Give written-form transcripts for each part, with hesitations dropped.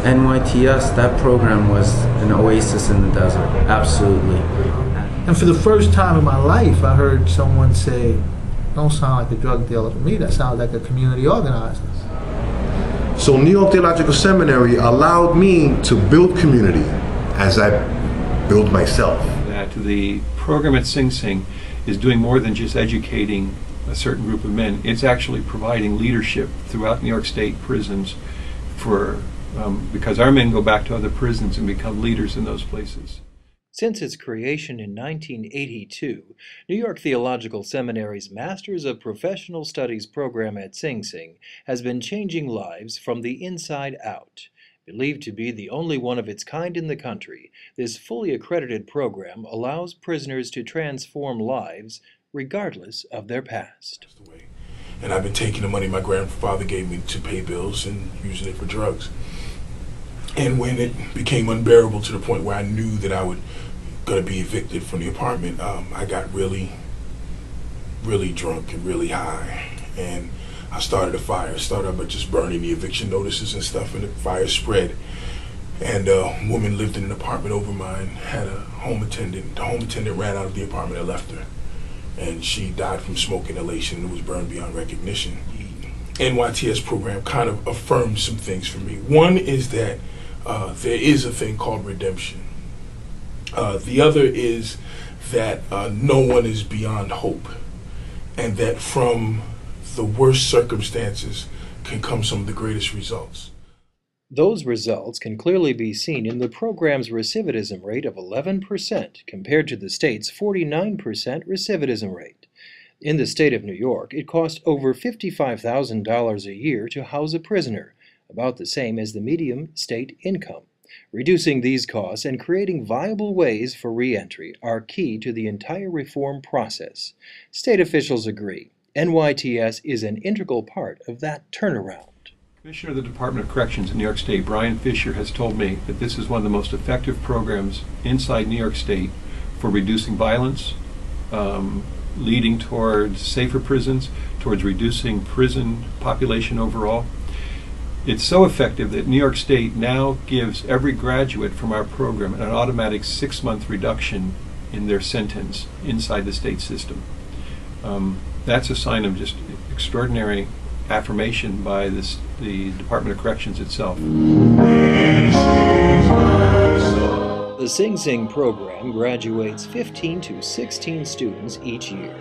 NYTS, that program was an oasis in the desert, absolutely. And for the first time in my life, I heard someone say, "Don't sound like a drug dealer to me, that sounds like a community organizer." So New York Theological Seminary allowed me to build community as I build myself. That the program at Sing Sing is doing more than just educating a certain group of men. It's actually providing leadership throughout New York State prisons because our men go back to other prisons and become leaders in those places. Since its creation in 1982, New York Theological Seminary's Masters of Professional Studies program at Sing Sing has been changing lives from the inside out. Believed to be the only one of its kind in the country, this fully accredited program allows prisoners to transform lives regardless of their past. And I've been taking the money my grandfather gave me to pay bills and using it for drugs. And when it became unbearable to the point where I knew that I was going to be evicted from the apartment, I got really drunk and really high. And I started a fire. It started by just burning the eviction notices and stuff, and the fire spread. And a woman lived in an apartment over mine, had a home attendant. The home attendant ran out of the apartment and left her. And she died from smoke inhalation and was burned beyond recognition. The NYTS program kind of affirmed some things for me. One is that there is a thing called redemption. The other is that no one is beyond hope, and that from the worst circumstances can come some of the greatest results. Those results can clearly be seen in the program's recidivism rate of 11% compared to the state's 49% recidivism rate. In the state of New York, it costs over $55,000 a year to house a prisoner, about the same as the median state income. Reducing these costs and creating viable ways for reentry are key to the entire reform process. State officials agree. NYTS is an integral part of that turnaround. Commissioner of the Department of Corrections in New York State, Brian Fisher, has told me that this is one of the most effective programs inside New York State for reducing violence, leading towards safer prisons, towards reducing prison population overall. It's so effective that New York State now gives every graduate from our program an automatic 6-month reduction in their sentence inside the state system. That's a sign of just extraordinary affirmation by the Department of Corrections itself. The Sing Sing program graduates 15 to 16 students each year.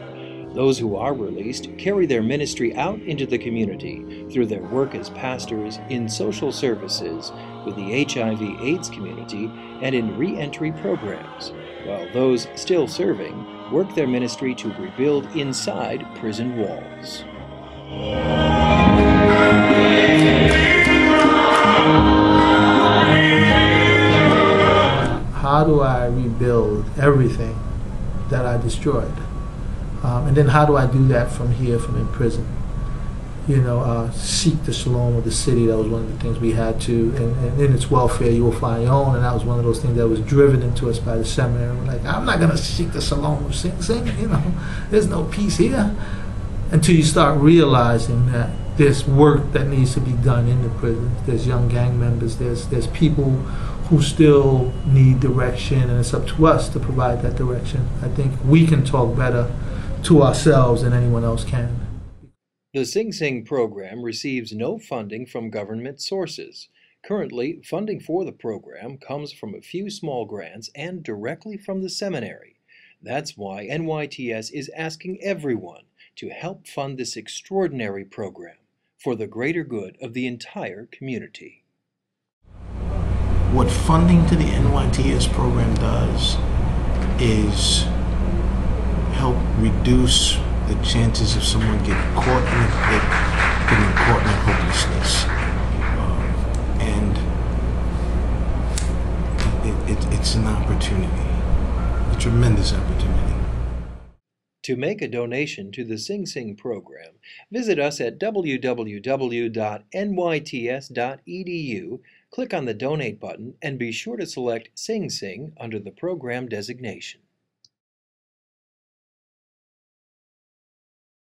Those who are released carry their ministry out into the community through their work as pastors, in social services, with the HIV/AIDS community, and in re-entry programs, while those still serving work their ministry to rebuild inside prison walls. How do I rebuild everything that I destroyed? And then how do I do that from here, from in prison? You know, seek the shalom of the city. That was one of the things we had to. And in its welfare, you will find your own. And that was one of those things that was driven into us by the seminary. We're like, I'm not going to seek the shalom of Sing Sing. You know, there's no peace here. Until you start realizing that there's work that needs to be done in the prison. There's young gang members. There's people who still need direction, and it's up to us to provide that direction. I think we can talk better to ourselves than anyone else can. The Sing Sing program receives no funding from government sources. Currently, funding for the program comes from a few small grants and directly from the seminary. That's why NYTS is asking everyone to help fund this extraordinary program for the greater good of the entire community. What funding to the NYTS program does is help reduce the chances of someone getting caught in a pit, getting caught in hopelessness. And it's an opportunity, a tremendous opportunity. To make a donation to the Sing Sing program, visit us at www.nyts.edu, click on the Donate button, and be sure to select Sing Sing under the program designation.